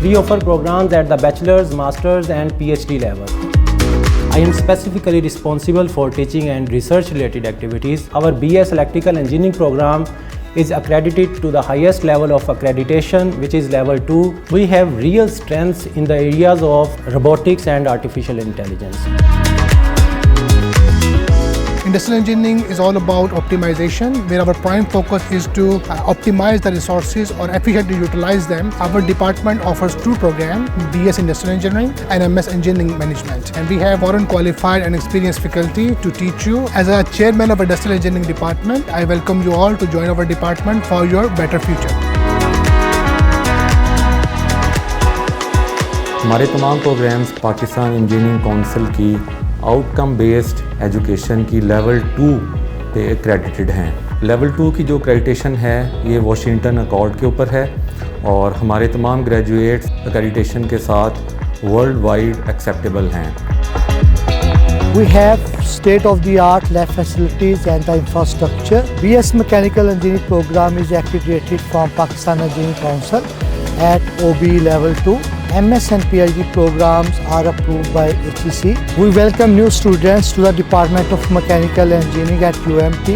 We offer programs at the bachelor's, master's and PhD level. I am specifically responsible for teaching and research related activities. Our BS Electrical Engineering program is accredited to the highest level of accreditation, which is level 2. We have real strengths in the areas of robotics and artificial intelligence. Industrial engineering is all about optimization, where our prime focus is to optimize the resources or efficiently utilize them. Our department offers 2 programs, BS Industrial Engineering and MS Engineering Management. And we have foreign qualified and experienced faculty to teach you. As a chairman of Industrial Engineering Department, I welcome you all to join our department for your better future. हमारे तमाम programmes Pakistan engineering council की outcome based education की level 2 पे accredited हैं। Level 2 की जो accreditation है ये वाशिंगटन अकॉर्ड के ऊपर है और हमारे तमाम ग्रेजुएट्स एक्रेडिटेशन के साथ वर्ल्ड वाइड एक्सेप्टेबल हैं। We have state-of-the-art lab facilities and the infrastructure. BS Mechanical Engineering program is accredited from Pakistan Engineering Council at OB level 2. MS and PhD programs are approved by HEC. We welcome new students to the Department of Mechanical Engineering at UMT.